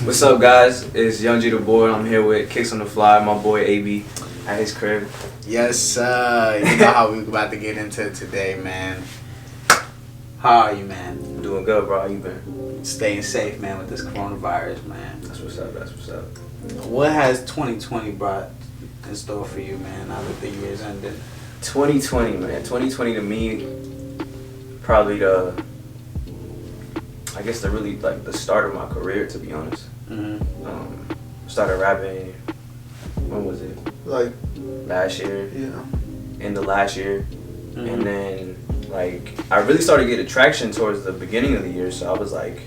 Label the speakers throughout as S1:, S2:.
S1: What's up, guys? It's Youngjtheboy. I'm here with Kicks on the Fly, my boy AB at his crib.
S2: Yes, sir. You know how we about to get into it today, man. How are you, man?
S1: I'm doing good, bro. How you been?
S2: Staying safe, man, with this coronavirus, man.
S1: That's what's up. That's what's up.
S2: What has 2020 brought in store for you, man, now that the year's ended?
S1: 2020, man. 2020 to me, probably I guess the start of my career, to be honest.
S2: Mm-hmm.
S1: Started rapping, when was it?
S3: Like
S1: Last year.
S3: Yeah.
S1: End of last year.
S2: Mm-hmm.
S1: And then, I really started to get traction towards the beginning of the year, so I was like,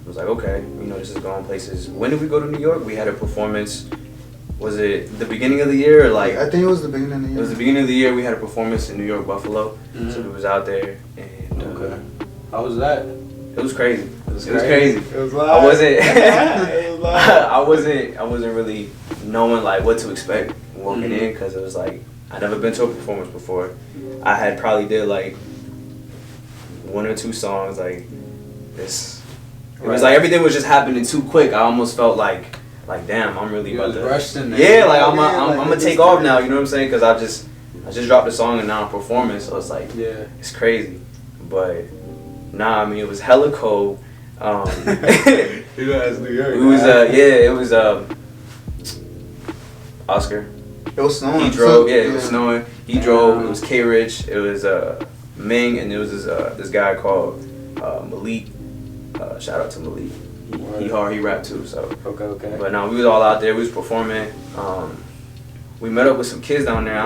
S1: okay, this is going places. When did we go to New York? We had a performance. Was it the beginning of the year, or
S3: I think it was the beginning of the year.
S1: It was the beginning of the year. We had a performance in New York, Buffalo.
S2: Mm-hmm.
S1: So we was out there, and
S2: Okay. How was that?
S1: it was crazy. It was
S2: crazy.
S1: crazy.
S2: It was live.
S1: I wasn't.
S2: It was live.
S1: I wasn't really knowing what to expect walking in, because it was I never been to a performance before. I had probably did one or two songs this. It was everything was just happening too quick. I almost felt like damn, I'm really about to.
S2: Rushed in there.
S1: Yeah, I'm gonna take off now. You know what I'm saying? Because I just dropped a song and now I'm performing, so it's
S2: Yeah.
S1: it's crazy. But nah, I mean, it was hella cold.
S2: You know, it's New York.
S1: It was Oscar.
S3: It was snowing.
S1: He drove.
S3: too.
S1: It was snowing. He drove. It was K Rich. It was Ming, and it was this guy called Malik. Shout out to Malik. He rapped too. So.
S2: Okay.
S1: But no, we was all out there. We was performing. We met up with some kids down there.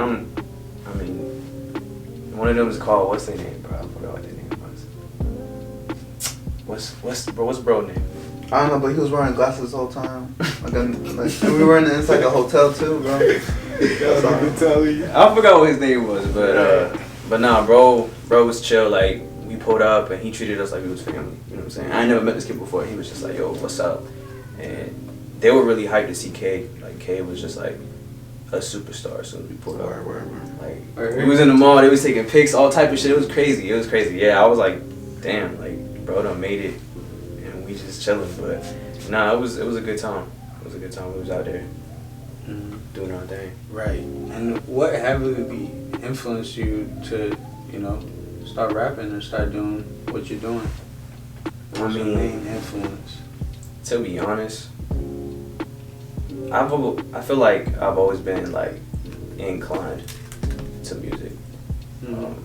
S1: One of them was called, what's their name, bro? I forgot what their name was. What's bro name?
S3: I don't know, but he was wearing glasses the whole time. And we were inside the hotel too, bro.
S1: I forgot what his name was, but nah, bro was chill. We pulled up and he treated us like we was family. You know what I'm saying? I ain't never met this kid before. He was just like, yo, what's up? And they were really hyped to see K. K was just a superstar as soon as we pulled up. We was in the mall. They was taking pics, all type of shit. It was crazy. Yeah, I was like, damn, bro done made it, and we just chilling. But nah, it was a good time. It was a good time. We was out there doing our thing.
S2: Right. And what heavily influenced you to, start rapping and start doing what you're doing? What was your main influence?
S1: To be honest, I feel like I've always been inclined to music.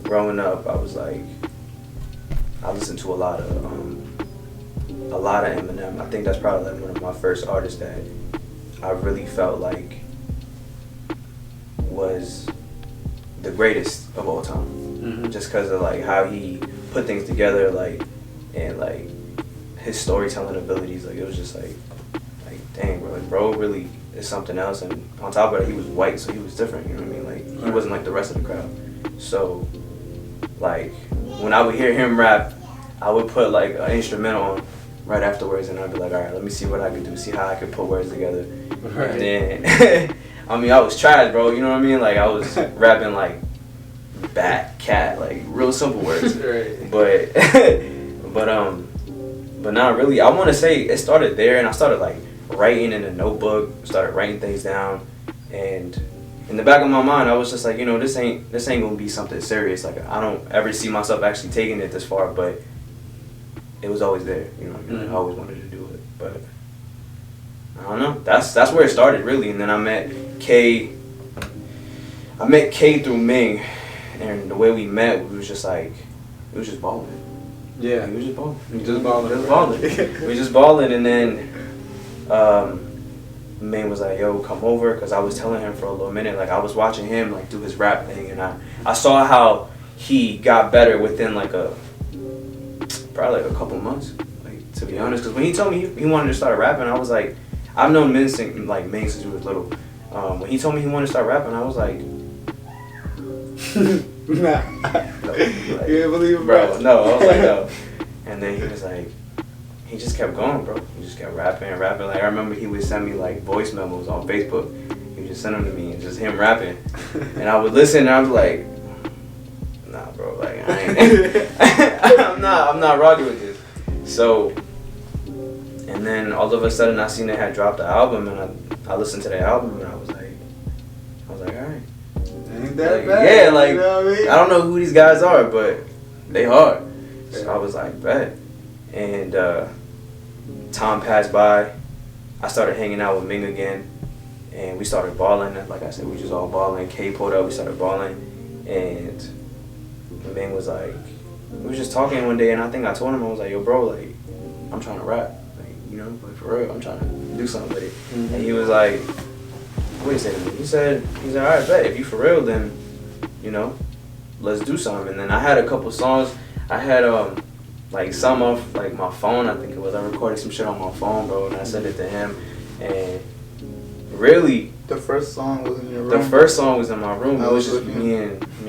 S1: Growing up, I listened to a lot of Eminem. I think that's probably one of my first artists that I really felt was the greatest of all time. Just because of how he put things together, and his storytelling abilities. It was just dang, bro really is something else. And on top of that, he was white, so he was different. You know what I mean? He wasn't like the rest of the crowd. So when I would hear him rap, I would put an instrumental on right afterwards, and I'd be like, all right, let me see what I can do, see how I can put words together.
S2: Right.
S1: And then I was trash, bro. You know what I mean? I was rapping bat, cat, real simple words.
S2: Right.
S1: But not really. I want to say it started there, and I started writing in a notebook, started writing things down, and in the back of my mind, I was just this ain't gonna be something serious. I don't ever see myself actually taking it this far, but it was always there. You know what I mean? I always wanted to do it, but I don't know. That's where it started really, and then I met K. I met K through Ming, and the way we met, we was just balling.
S2: Yeah.
S1: We was just balling.
S2: We just balling.
S1: We was just balling, and then Ming was like, yo, come over, because I was telling him for a little minute, I was watching him do his rap thing, and I saw how he got better within probably a couple months, to be honest. Because when he told me he wanted to start rapping, I was like, I've known Ming since he was little. When he told me he wanted to start rapping, I was like,
S2: nah.
S1: No,
S2: You didn't believe it,
S1: bro? No, I was like, no. And then he was he just kept going, bro. He just kept rapping. I remember he would send me voice memos on Facebook. He would just send them to me, and just him rapping. And I would listen, and I was like, nah, bro, I ain't. I'm not rocking with this. So And then all of a sudden I seen they had dropped the album, and I listened to the album, and I was like, alright.
S2: Ain't that
S1: Like,
S2: bad?
S1: yeah, like,
S2: you know what I mean?
S1: I don't know who these guys are, but they hard. So I was like, bet. And time passed by. I started hanging out with Ming again, and we started balling. Like I said, we just all balling. K pulled up, we started balling, and Ming was like, we was just talking one day, and I think I told him, I was like, yo, bro, like, I'm trying to rap. Like, you know, like, for real, I'm trying to do something with it.
S2: Mm-hmm.
S1: And he was like, what did he say to me? He said, all right, bet, if you for real, then, you know, let's do something. And then I had a couple songs. I had, like, some off, like, my phone, I think it was. I recorded some shit on my phone, bro, and I sent it to him. And really,
S3: The first song was in your room.
S1: the first song was in my room.
S3: I
S1: It was
S3: was
S1: just
S3: with
S1: me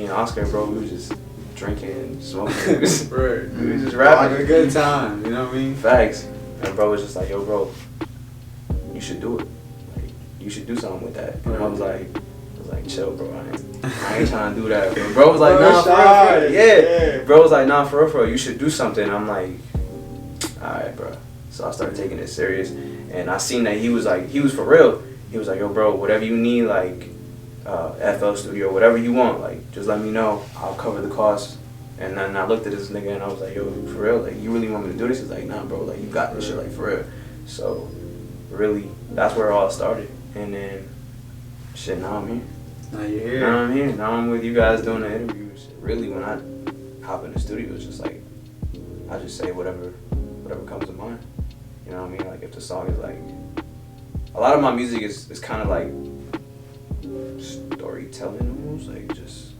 S1: and Oscar, bro. We was just drinking and smoking. We was
S2: Right.
S1: just
S2: Having a
S1: rapping.
S2: good time, you know what I mean?
S1: Facts. And bro was just like, yo, bro, you should do it. Like, you should do something with that. And I was like, chill, bro. I ain't trying to do that. But bro was like, nah, for real. Yeah. Bro was like, nah, for real. You should do something. I'm like, alright, bro. So I started taking it serious, and I seen that he was for real. He was like, yo, bro, whatever you need, like, FL Studio, whatever you want, like, just let me know. I'll cover the cost. And then I looked at this nigga and I was like, yo, for real, like, you really want me to do this? He's like, nah, bro, like, you got this shit, like, for real. So, really, that's where it all started. And then, shit, now I'm here.
S2: Now you're here.
S1: Now I'm here. Now I'm with you guys doing the interviews. Really, when I hop in the studio, it's just like, I just say whatever comes to mind. You know what I mean? Like, if the song is like, a lot of my music is kind of like storytelling almost, like just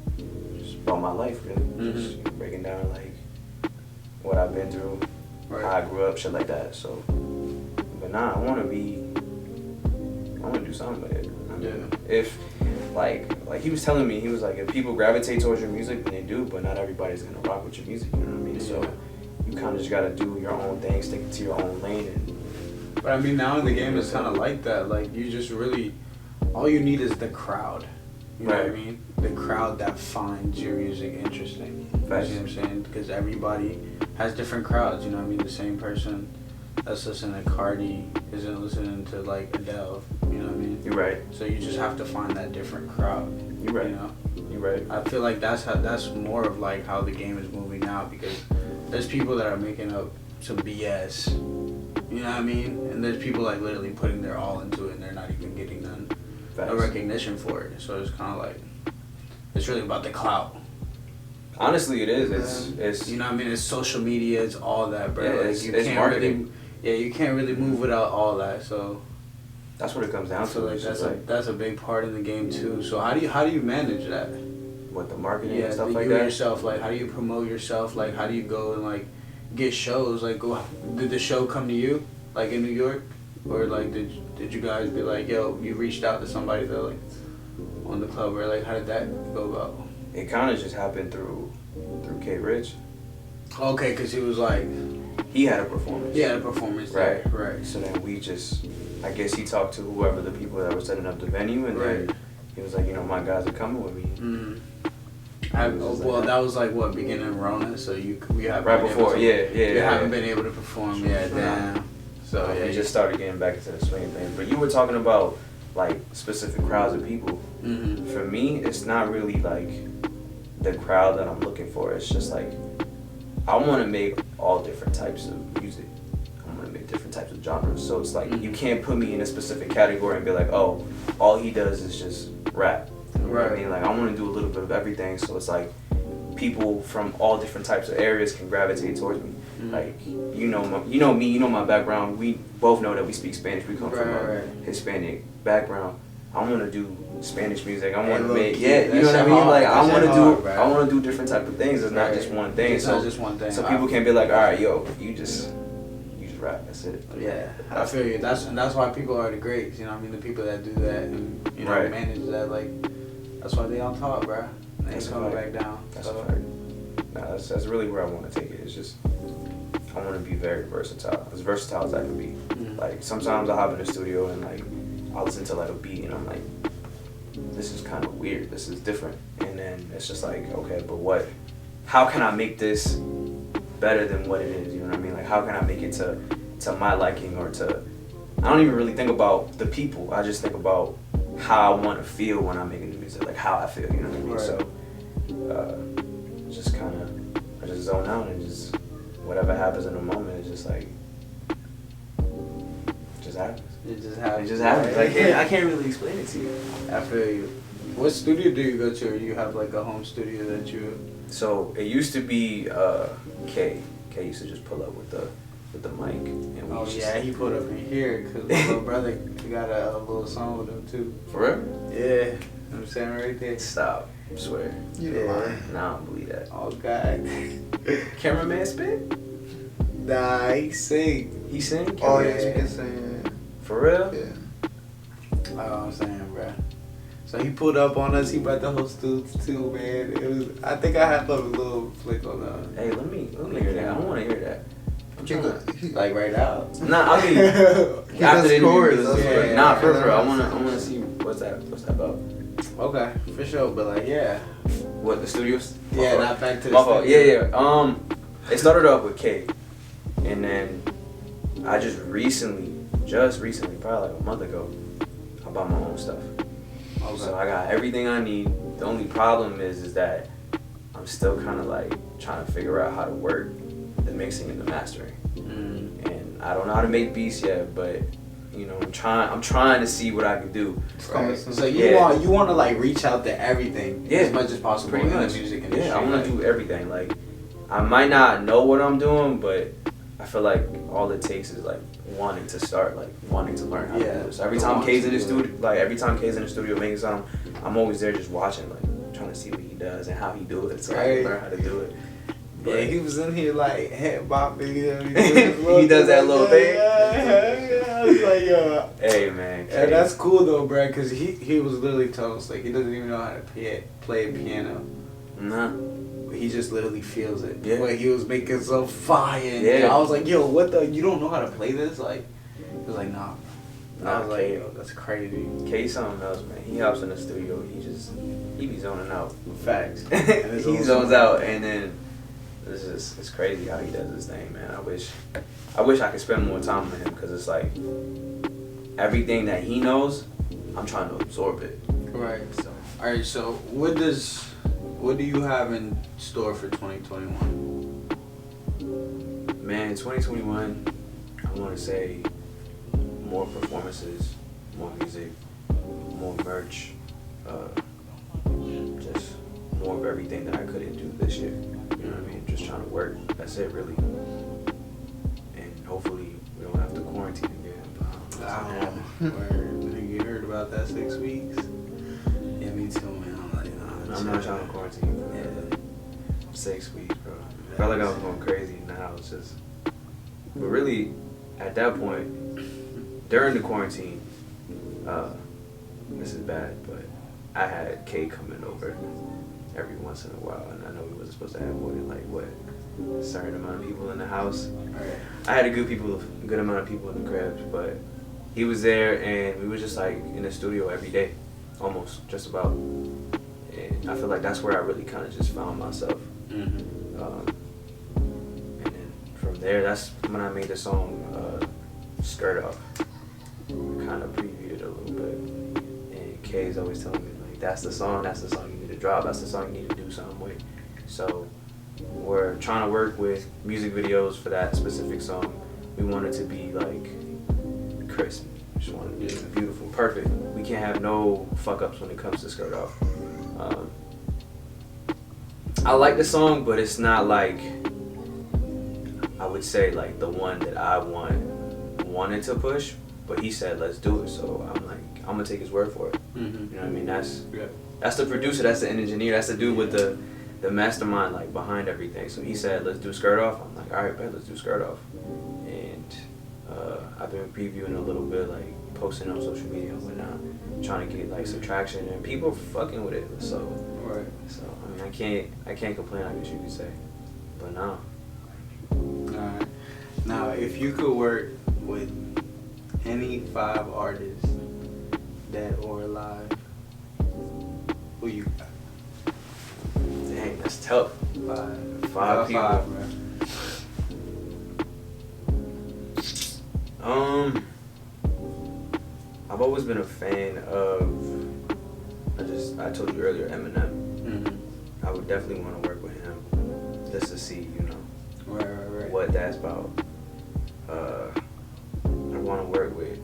S1: about my life, really.
S2: Mm-hmm.
S1: Just breaking down like what I've been through,
S2: Right.
S1: how I grew up, shit like that. So, but nah, I want to do something with it. I mean, if like he was telling me, he was like, if people gravitate towards your music, then they do, but not everybody's gonna rock with your music. You know what I mean? So you kind of just gotta do your own thing, stick to your own lane, and.
S2: But I mean, now in the game, it's kind of like that. Like, you just really, all you need is the crowd. You know what I mean? The crowd that finds your music interesting. You know what I'm saying? Because everybody has different crowds. You know what I mean? The same person that's listening to Cardi isn't listening to, like, Adele. You know what I mean?
S1: You're right.
S2: So you just have to find that different crowd.
S1: You're right.
S2: You know?
S1: You're right.
S2: I feel like that's more of, like, how the game is moving now, because there's people that are making up some BS. You know what I mean? And there's people like literally putting their all into it, and they're not even getting no recognition for it. So it's kind of like, it's really about the clout.
S1: Honestly, it is. It's
S2: you know what I mean? It's social media. It's all that, bro.
S1: Yeah,
S2: like,
S1: it's
S2: can't
S1: marketing.
S2: Really, you can't really move without all that. So
S1: that's what it comes down
S2: I feel
S1: to.
S2: like that's a big part in the game too. So how do you manage that?
S1: What, the marketing and stuff
S2: you
S1: like that?
S2: yourself. Like, how do you promote yourself? Like, how do you go and like get shows? Like, did the show come to you, like in New York, or like did you guys be like, yo, you reached out to somebody that like on the club, or like how did that go about?
S1: It kind of just happened through K Rich.
S2: Okay, cause he was like,
S1: he had a performance.
S2: Yeah, a performance.
S1: Right.
S2: There. Right.
S1: So then we just, I guess he talked to whoever the people that were setting up the venue, and then he was like, you know, my guys are coming with me.
S2: Mm-hmm. That was like what, beginning of Rona, so we haven't
S1: right before,
S2: you haven't
S1: yeah.
S2: been able to perform yet. Damn. So
S1: we just started getting back into the swing thing. But you were talking about like specific crowds of people.
S2: Mm-hmm.
S1: For me, it's not really like the crowd that I'm looking for. It's just like I want to make all different types of music. I want to make different types of genres. So it's like you can't put me in a specific category and be like, oh, all he does is just rap. You know what I mean? Like, I want to do a little bit of everything. So it's like people from all different types of areas can gravitate towards me. Mm-hmm. Like, you know me, you know my background. We both know that we speak Spanish. We come from a Hispanic background. I want to do Spanish music. I want to make, you know what I mean? Like, I want to do different type of things. It's not just one thing.
S2: It's not just one thing.
S1: So people can't be like, all right, yo, you just rap. That's it.
S2: Yeah, I feel you. That's why people are the greats. You know what I mean? The people that do that and you know manage that, like, that's why they on top, bro. They ain't coming back down.
S1: That's a fact. Nah, that's really where I want to take it. It's just I want to be very versatile, as versatile as I can be. Mm-hmm. Like, sometimes I hop in the studio and like I'll listen to like a beat and I'm like, this is kind of weird. This is different. And then it's just like, okay, but what? How can I make this better than what it is? You know what I mean? Like, how can I make it to to my liking or to. I don't even really think about the people. I just think about how I want to feel when I'm making the music, like how I feel. You know what I mean?
S2: Right.
S1: So, just kind of, I just zone out and just whatever happens in the moment, it's just like, it just happens.
S2: It just happens.
S1: It just happens. Like I can't really explain it to you.
S2: I feel you. What studio do you go to, or you have like a home studio that you?
S1: So it used to be K. K used to just pull up with the mic. And we just,
S2: He put up in here because my little brother got a little song with him too.
S1: For real?
S2: Yeah, you know what I'm saying right there.
S1: Stop. I swear.
S3: You
S2: Yeah.
S3: lying.
S1: Nah, I don't believe that.
S2: Oh God.
S1: Cameraman spit?
S2: Nah, he sing.
S1: He sing?
S3: Oh
S2: Yeah.
S3: yeah, you can sing.
S1: For real?
S3: Yeah.
S2: That's what I'm saying, bro. So he pulled up on us. He brought the whole students too, man. It was. I think I have a little flick on
S1: Hey, let me hear that. I want to hear that. I'm trying to.
S2: like right now.
S1: Nah, I mean,
S3: He
S1: after
S3: does
S1: the
S3: chorus,
S1: interview,
S3: that's
S2: what-
S1: nah, for
S3: yeah.
S1: real. I wanna see what's that about.
S2: Okay, for sure. But like, yeah,
S1: What, the studios?
S2: yeah. Not back to the.
S1: My fault.
S2: studio.
S1: Yeah. It started off with K, and then I just recently, probably like a month ago, I bought my own stuff.
S2: Okay.
S1: So I got everything I need. The only problem is that I'm still kind of like trying to figure out how to work the mixing and the mastering. And I don't know how to make beats yet, but you know, I'm trying to see what I can do.
S3: Right.
S2: So you
S1: Yeah.
S2: want to like reach out to everything
S1: Yeah,
S2: as much as possible
S1: pretty
S2: in
S1: much.
S2: the music industry.
S1: Yeah, I want
S2: like,
S1: to do everything. Like, I might not know what I'm doing, but I feel like all it takes is like wanting to start, like wanting to learn how to do it. So every
S2: the
S1: time
S2: want
S1: K's
S2: to
S1: in the
S2: do
S1: studio, making something, I'm always there just watching, like trying to see what he does and how he do it, so I
S2: Right.
S1: can learn how to do it.
S2: Yeah,
S1: But
S2: he was in here like head bopping. You know,
S1: He does that little thing.
S2: Yeah, I was like,
S1: hey man,
S2: yeah, that's cool though, bro. Cause he was literally telling us like he doesn't even know how to play a piano.
S1: nah.
S2: He just literally feels it.
S1: Yeah.
S2: But he was making some fire.
S1: Yeah.
S2: I was like, yo, what the? You don't know how to play this? Like, he was like, nah. I
S1: Nah,
S2: was like,
S1: K.
S2: yo, that's crazy.
S1: K something else, man. He hops in the studio. He be zoning out.
S2: Facts.
S1: He zones out, and then it's crazy how he does his thing, man. I wish I could spend more time with him, because it's like everything that he knows, I'm trying to absorb it.
S2: Right.
S1: So
S2: All right. So what do you have in store for 2021?
S1: man, 2021, I want to say more performances, more music, more merch, just more of everything that I couldn't do this year. You know what I mean? Just trying to work. That's it, really. And hopefully we don't have to quarantine again. But I don't know what's gonna happen.
S2: Word. You heard about that 6 weeks? Yeah, me too, man. I'm like, nah,
S1: I'm not trying to quarantine for 6 weeks, bro. Felt like I was going crazy. Now it's just. But really, at that point, during the quarantine, this is bad, but I had Kay coming over every once in a while, and I know we wasn't supposed to have more than like what, a certain amount of people in the house.
S2: Right.
S1: I had a good amount of people in the cribs, but he was there, and we was just like in the studio every day, almost just about. And I feel like that's where I really kind of just found myself.
S2: Mm-hmm.
S1: And then from there, that's when I made the song "Skirt Off." Kind of previewed it a little bit, and Kay's always telling me like, "That's the song you need to drop. That's the song you need to do something with." So we're trying to work with music videos for that specific song. We want it to be like crisp. Just want it to be beautiful, perfect. We can't have no fuck ups when it comes to "Skirt Off." I like the song, but it's not like, I would say like the one that I wanted to push. But he said, let's do it. So I'm like, I'm gonna take his word for it.
S2: Mm-hmm.
S1: You know what I mean? That's
S2: Yeah.
S1: the producer, that's the engineer, that's the dude with the mastermind like behind everything. So he said, let's do "Skirt Off." I'm like, all right, bet, let's do "Skirt Off." And I've been previewing a little bit, like posting on social media and whatnot, trying to get like some traction, and people are fucking with it. So
S2: Right.
S1: I mean, I can't complain, I guess you could say. But no.
S2: Alright. Now, if you could work with any 5 artists, dead or alive, who you got?
S1: Dang, that's tough.
S2: 5.
S1: Five people.
S2: Bro.
S1: I've always been a fan of. I told you earlier, Eminem.
S2: Mm-hmm.
S1: I would definitely want to work with him, just to see,
S2: Right.
S1: what that's about. I want to work with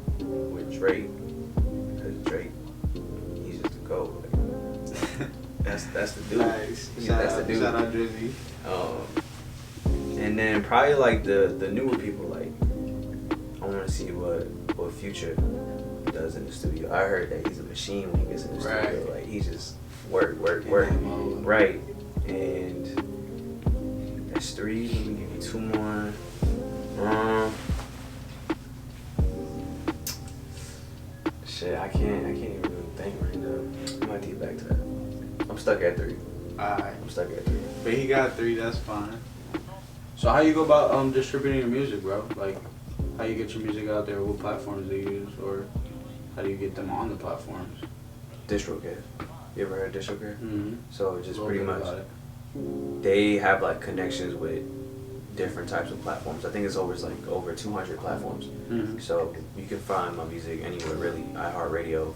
S1: Drake, because Drake, he's just a GOAT. Like, that's the dude.
S2: Nice.
S1: That's the dude.
S2: Shout out Drizzy.
S1: And then probably like the newer people, like I want to see what Future does in the studio. I heard that he's a machine when he gets in the studio. Like he just work. Right. And that's 3. Let me give you 2 more. Shit, I can't even really think right now. I might get back to that. I'm stuck at 3.
S2: Alright.
S1: I'm stuck at 3.
S2: But he got 3, that's fine. So how you go about distributing your music, bro? Like, how you get your music out there? What platforms do you use, or how do you get them on the platforms?
S1: DistroKid. You ever heard of DistroKid?
S2: Mm-hmm.
S1: So just pretty much, they have like connections with different types of platforms. I think it's over 200 platforms.
S2: Mm-hmm.
S1: So you can find my music anywhere really. iHeartRadio,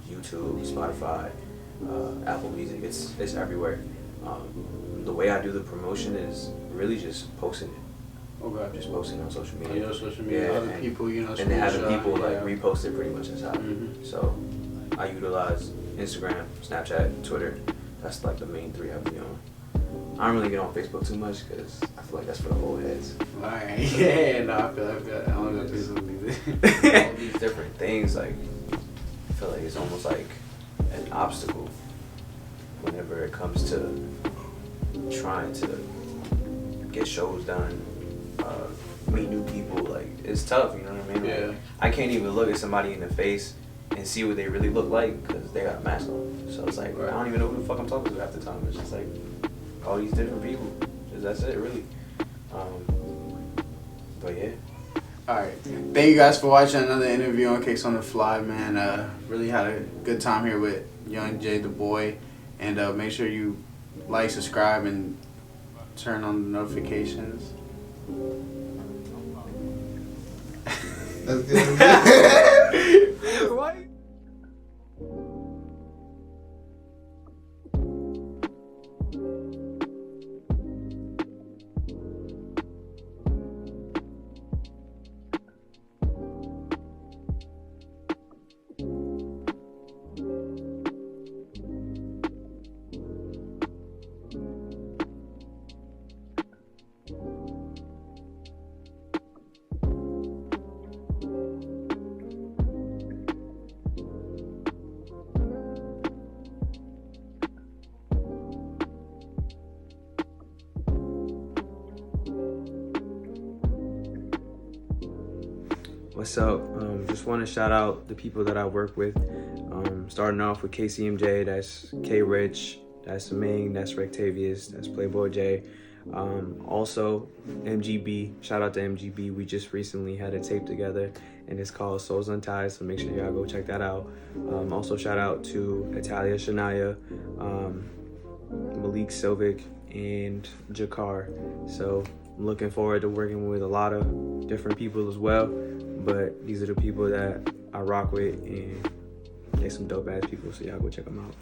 S1: YouTube, Spotify, Apple Music. It's everywhere. The way I do the promotion is really just posting it.
S2: Okay.
S1: Just posting on social media.
S2: On your social media, other people,
S1: and then having people like
S2: yeah.
S1: repost it pretty much inside.
S2: Mm-hmm.
S1: So I utilize Instagram, Snapchat, Twitter. That's like the main 3 I be on. I don't really get on Facebook too much because I feel like that's for the old heads.
S2: Alright, yeah, no, I feel I don't know Facebook either.
S1: All these different things, like I feel like it's almost like an obstacle whenever it comes to trying to get shows done, meet new people. Like it's tough, you know what I mean?
S2: Yeah.
S1: Like, I can't even look at somebody in the face and see what they really look like because they got a mask on. So it's like, I don't even know who the fuck I'm talking to half the time. It's just like all these different people. That's it, really. But yeah.
S2: Alright. Thank you guys for watching another interview on Cakes on the Fly, man. Really had a good time here with Youngjtheboy. And make sure you like, subscribe, and turn on the notifications.
S3: That's good.
S2: What?
S1: What's up? Just want to shout out the people that I work with. Starting off with KCMJ, that's K Rich, that's Ming, that's Rectavius, that's Playboy J. Also MGB, shout out to MGB. We just recently had a tape together and it's called Souls Untied, so make sure y'all go check that out. Also shout out to Italia Shania, Malik Silvic, and Jakar. So I'm looking forward to working with a lot of different people as well, but these are the people that I rock with, and they're some dope ass people, so y'all go check them out.